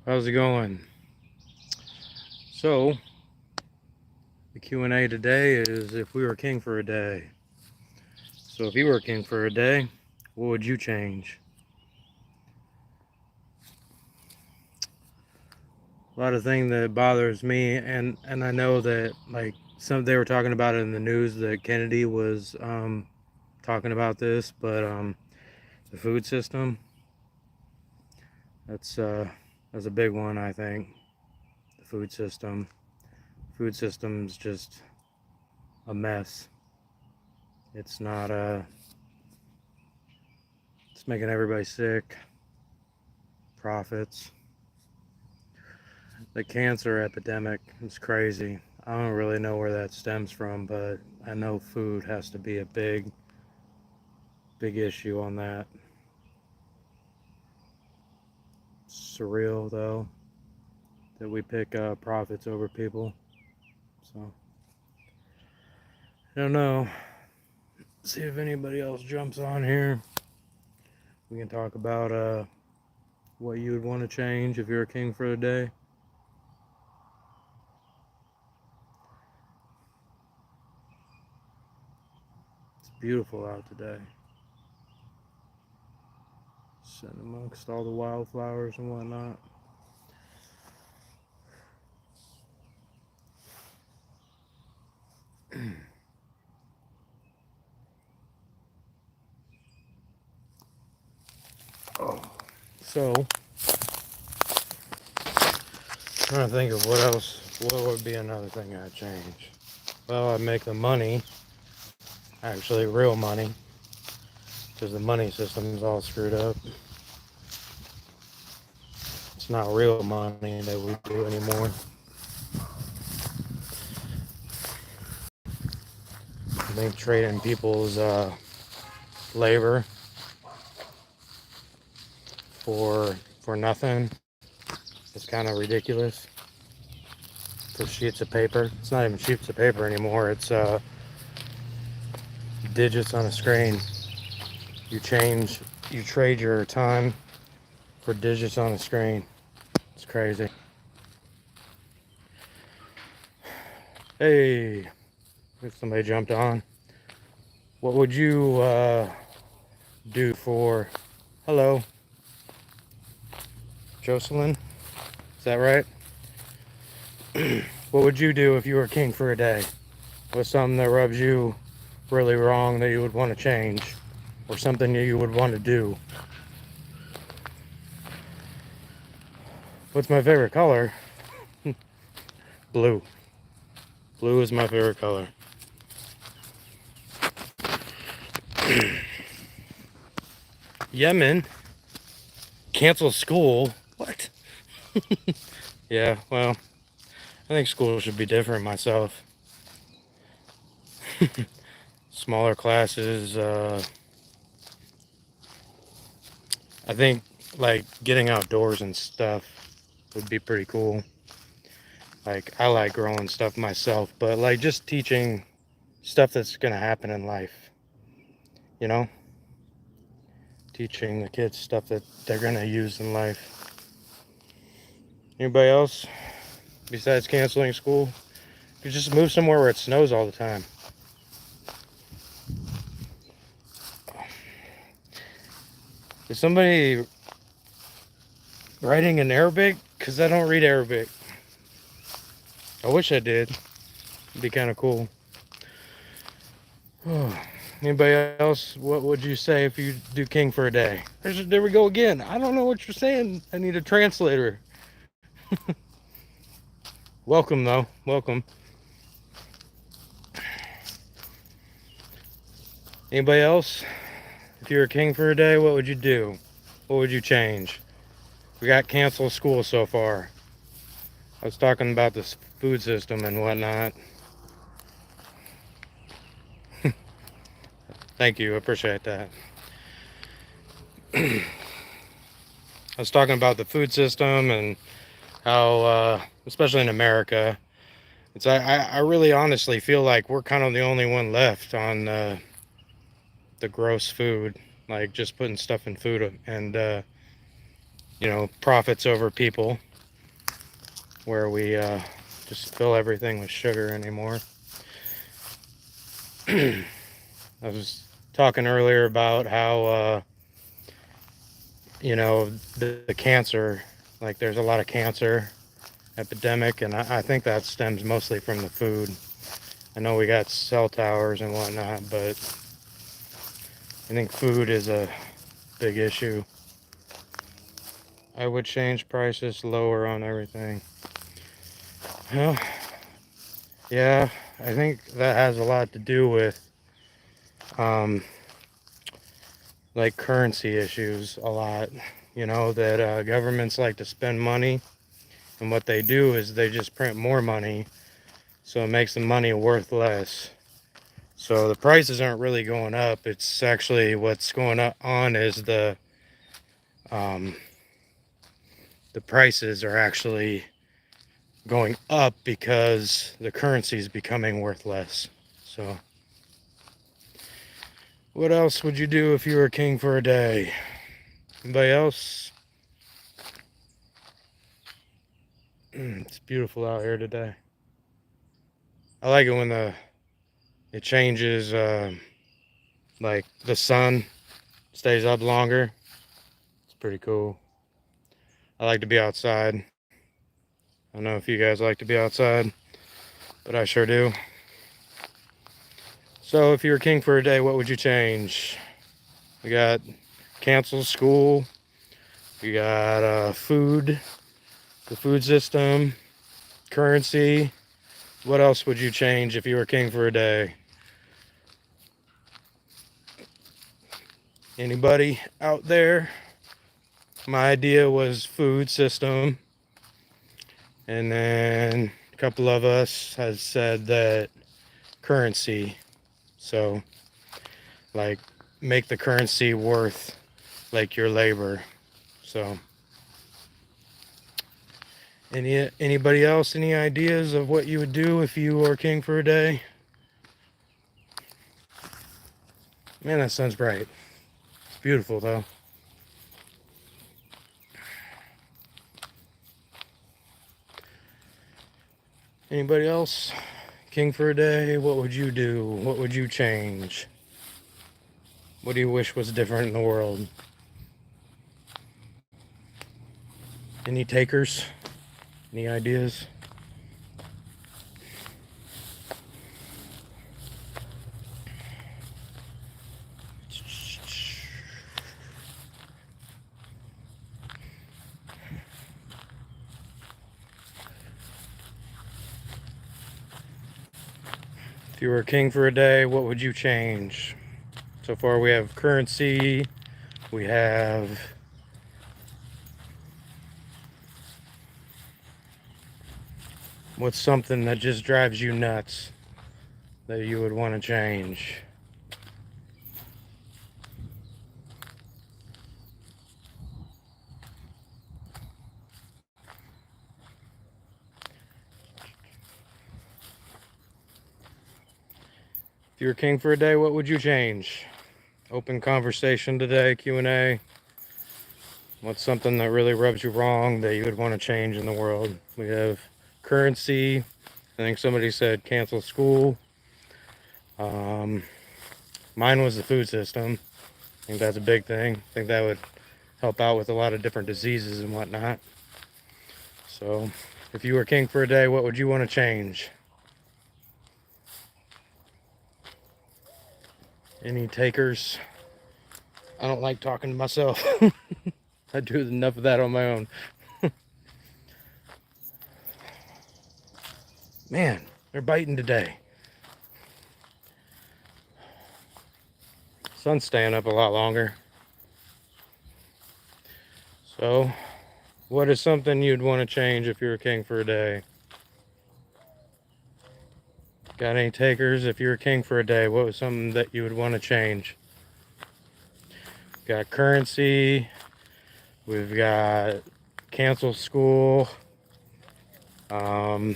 How's it going? So, the Q&A today is if we were king for a day. So, if you were king for a day, what would you change? A lot of things that bothers me, and I know that like some they were talking about it in the news that Kennedy was talking about this, but the food system that's a big one. I think the food system's just a mess. It's not it's making everybody sick. Profits. The cancer epidemic is crazy. I don't really know where that stems from, but I know food has to be a big issue on that. It's surreal though that we pick profits over people. So I don't know. See if anybody else jumps on here. We can talk about what you would want to change if you're a king for a day. It's beautiful out today. Sitting amongst all the wildflowers and whatnot. Oh, so trying to think of what else. What would be another thing I'd change? Well, I'd make the money actually real money because the money system's all screwed up. It's not real money that we do anymore. I think trading people's labor for nothing is kind of ridiculous. For sheets of paper, it's not even sheets of paper anymore. It's digits on a screen. You trade your time for digits on a screen. It's crazy. Hey, if somebody jumped on. What would you do for, hello, Jocelyn? Is that right? What would you do if you were king for a day? What's something that rubs you really wrong that you would want to change? Or something that you would want to do? What's my favorite color? Blue. Blue is my favorite color. Yemen cancel school. What? Yeah, well, I think school should be different myself. Smaller classes. I think like getting outdoors and stuff would be pretty cool. Like I like growing stuff myself, but like just teaching stuff that's gonna happen in life. You know, teaching the kids stuff that they're gonna use in life. Anybody else besides canceling school? You just move somewhere where it snows all the time. Is somebody writing in Arabic? Because I don't read Arabic. I wish I did. It'd be kind of cool. Anybody else? What would you say if you do king for a day? There we go again. I don't know what you're saying. I need a translator. Welcome, though. Welcome. Anybody else? If you were king for a day, what would you do? What would you change? We got canceled school so far. I was talking about this food system and whatnot. Thank you. I appreciate that. I was talking about the food system and how, especially in America, I really honestly feel like we're kind of the only one left on the gross food, like just putting stuff in food and profits over people. where we just fill everything with sugar anymore. I was talking earlier about how the cancer, like there's a lot of cancer epidemic, and I think that stems mostly from the food. I know we got cell towers and whatnot, but I think food is a big issue. I would change prices lower on everything. Well, yeah, I think that has a lot to do with like currency issues a lot. That governments like to spend money, and what they do is they just print more money, so it makes the money worth less. So the prices aren't really going up. It's actually what's going on is um, the prices are actually going up because the currency is becoming worth less. So what else would you do if you were king for a day? Anybody else? It's beautiful out here today. I like it when it changes, like the sun stays up longer. It's pretty cool. I like to be outside. I don't know if you guys like to be outside, but I sure do. So if you were king for a day, what would you change? We got cancel school. We got food, the food system, currency. What else would you change if you were king for a day? Anybody out there? My idea was food system. And then a couple of us has said that currency. So like make the currency worth like your labor. So anybody else, any ideas of what you would do if you were king for a day? Man, that sun's bright. It's beautiful though. Anybody else? King for a day, what would you do? What would you change? What do you wish was different in the world? Any takers? Any ideas? If you were king for a day, what would you change? So far we have currency, we have what's something that just drives you nuts that you would want to change? If you were king for a day, what would you change? Open conversation today, Q&A. What's something that really rubs you wrong that you would want to change in the world? We have currency. I think somebody said cancel school. Mine was the food system. I think that's a big thing. I think that would help out with a lot of different diseases and whatnot. So if you were king for a day, what would you want to change? Any takers? I don't like talking to myself. I do enough of that on my own. Man, they're biting today. Sun's staying up a lot longer. So, what is something you'd want to change if you were king for a day? Got any takers? If you were king for a day, what was something that you would want to change? Got currency. We've got cancel school. Food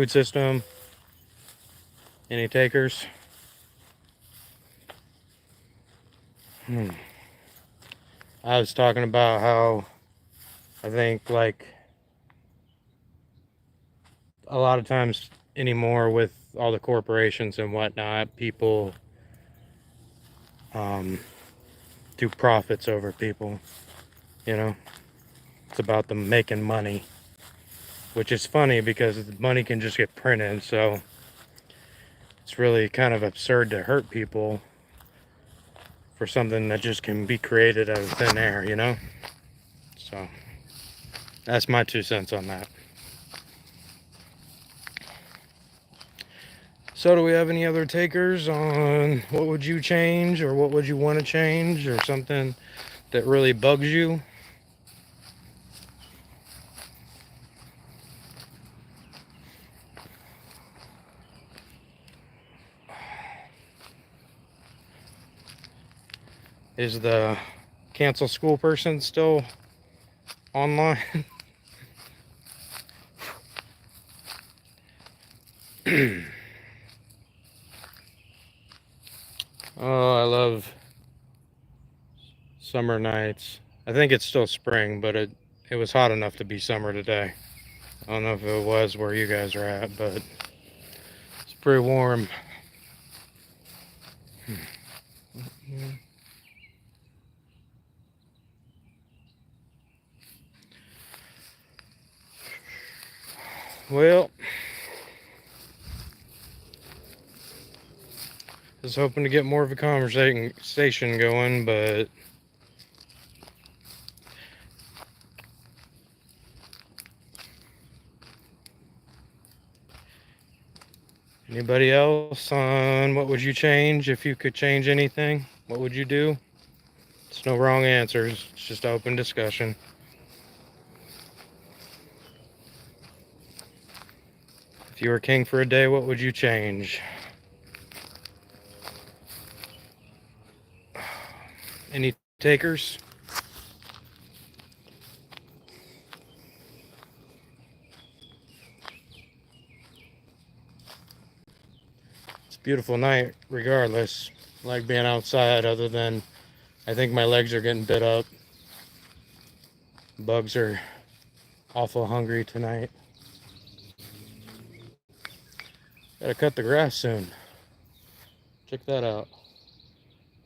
system. Any takers? I was talking about how I think like a lot of times anymore with all the corporations and whatnot, people do profits over people, you know. It's about them making money, which is funny because money can just get printed, so it's really kind of absurd to hurt people for something that just can be created out of thin air, you know. So that's my 2 cents on that. So do we have any other takers on what would you change, or what would you want to change, or something that really bugs you? Is the cancel school person still online? Oh, I love summer nights. I think it's still spring, but it was hot enough to be summer today. I don't know if it was where you guys are at, but it's pretty warm. Well, just hoping to get more of a conversation going, but anybody else on what would you change if you could change anything? What would you do? It's no wrong answers. It's just open discussion. If you were king for a day, what would you change? Any takers? It's a beautiful night regardless. I like being outside, other than I think my legs are getting bit up. Bugs are awful hungry tonight. Gotta cut the grass soon. Check that out.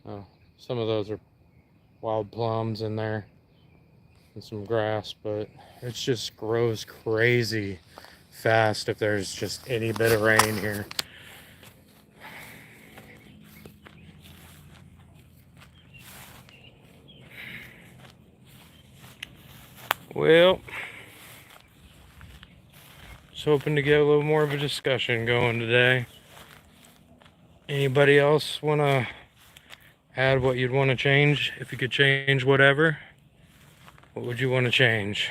Oh, some of those are wild plums in there and some grass, but it just grows crazy fast if there's just any bit of rain here. Well, just hoping to get a little more of a discussion going today. Anybody else want to add what you'd want to change? If you could change whatever, what would you want to change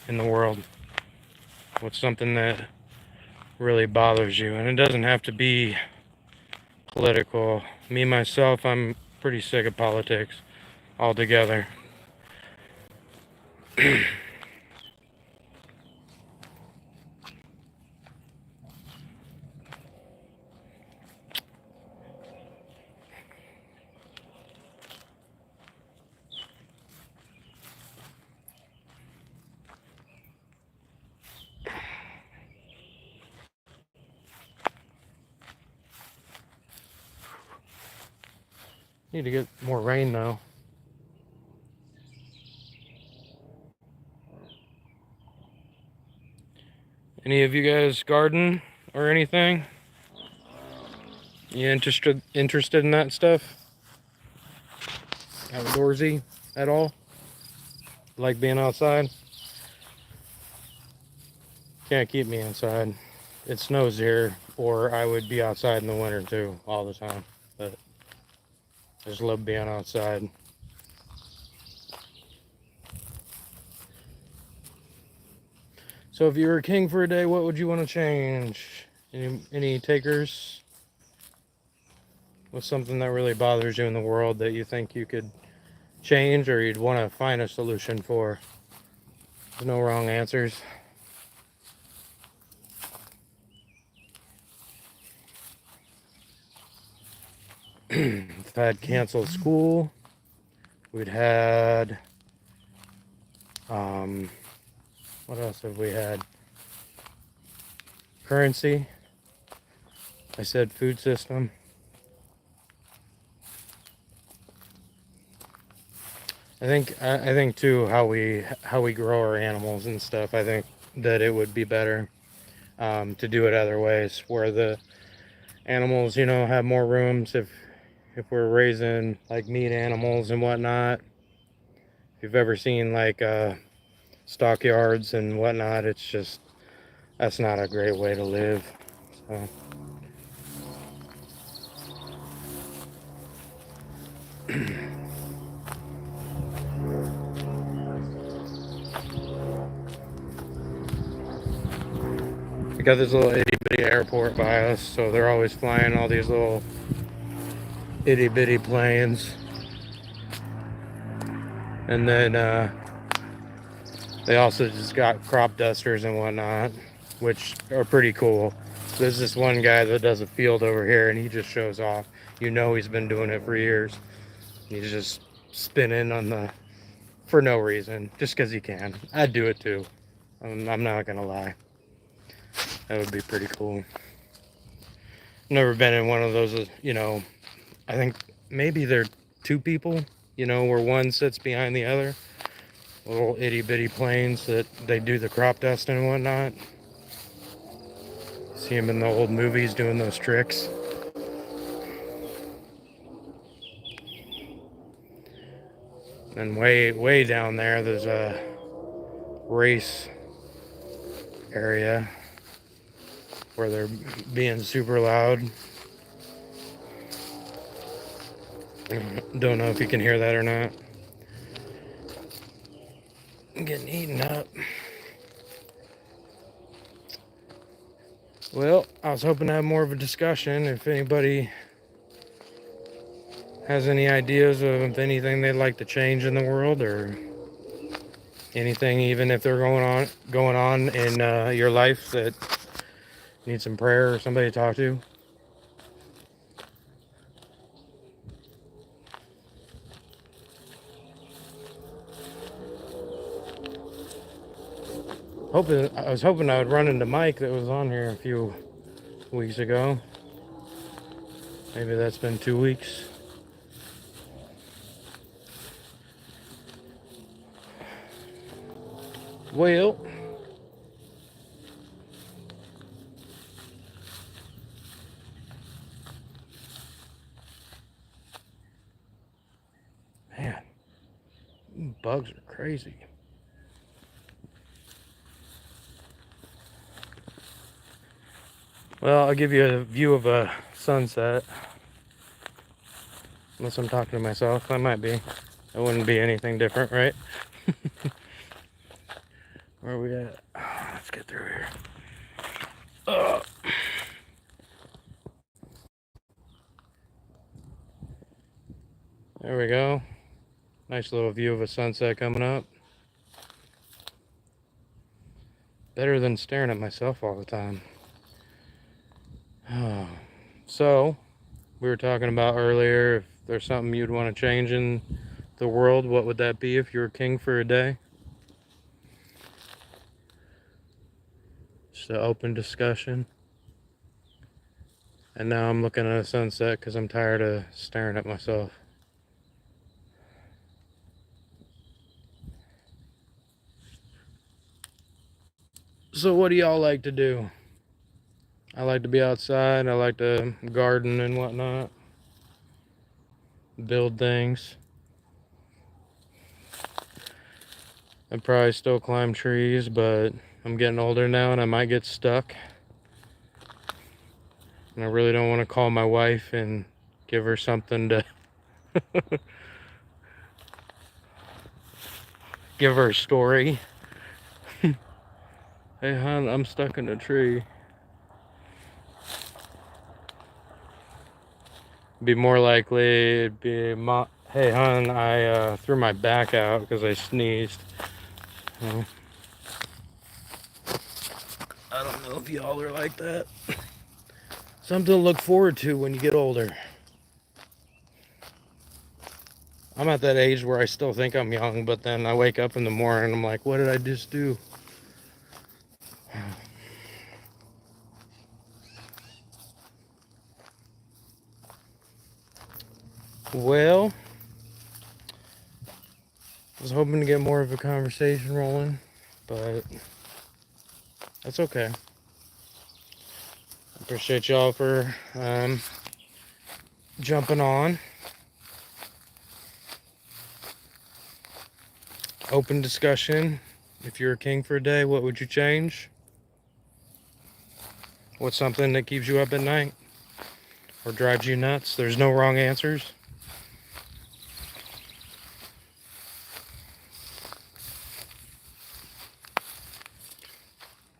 in the world? What's something that really bothers you? And it doesn't have to be political. Me, myself, I'm pretty sick of politics altogether. Need to get more rain though. Any of you guys garden or anything? You interested in that stuff? Outdoorsy at all? Like being outside? Can't keep me inside. It snows here, or I would be outside in the winter too, all the time. But I just love being outside. So if you were king for a day, what would you want to change? Any takers? What's something that really bothers you in the world that you think you could change, or you'd want to find a solution for? There's no wrong answers. We've had canceled school. We'd had, what else have we had? currency. I said food system. I think too how we grow our animals and stuff. I think that it would be better to do it other ways, where the animals, have more rooms. If we're raising like meat animals and whatnot, if you've ever seen like stockyards and whatnot, it's just that's not a great way to live. So. We got this little itty bitty airport by us, so they're always flying all these little itty bitty planes. And then they also just got crop dusters and whatnot, which are pretty cool. There's this one guy that does a field over here, and he just shows off. He's been doing it for years. He's just spinning for no reason, just because he can. I'd do it too. I'm not gonna lie. That would be pretty cool. Never been in one of those, I think maybe they're two people, where one sits behind the other. Little itty bitty planes that they do the crop dusting and whatnot. See him in the old movies doing those tricks. And way down there's a race area where they're being super loud. Don't know if you can hear that or not. I'm getting eaten up. Well, I was hoping to have more of a discussion. If anybody has any ideas of anything they'd like to change in the world, or anything, even if they're going on in your life that need some prayer or somebody to talk to. I was hoping I would run into Mike that was on here a few weeks ago. Maybe that's been 2 weeks. Well, man, bugs are crazy. Well, I'll give you a view of a sunset. Unless I'm talking to myself, I might be. It wouldn't be anything different, right? Where are we at? Let's get through here. There we go. Nice little view of a sunset coming up. Better than staring at myself all the time. So, we were talking about earlier, if there's something you'd want to change in the world, what would that be if you were king for a day? Just an open discussion. And now I'm looking at a sunset because I'm tired of staring at myself. So what do y'all like to do? I like to be outside. I like to garden and whatnot. Build things. I'd probably still climb trees, but I'm getting older now and I might get stuck. And I really don't want to call my wife and give her something to give her a story. Hey, hon, I'm stuck in a tree. Be more likely it'd be, hey, hon, I threw my back out because I sneezed. I don't know if y'all are like that. Something to look forward to when you get older. I'm at that age where I still think I'm young, but then I wake up in the morning and I'm like, what did I just do? Well, I was hoping to get more of a conversation rolling, but that's okay. I appreciate y'all for jumping on. Open discussion. If you're a king for a day, what would you change? What's something that keeps you up at night or drives you nuts? There's no wrong answers.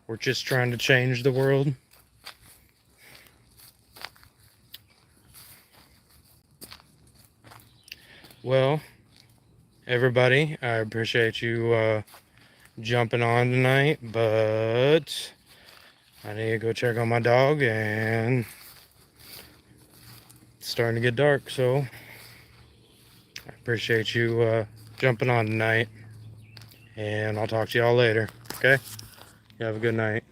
We're just trying to change the world. Well, everybody, I appreciate you jumping on tonight, but I need to go check on my dog, and it's starting to get dark, so I appreciate you jumping on tonight, and I'll talk to y'all later, okay? You have a good night.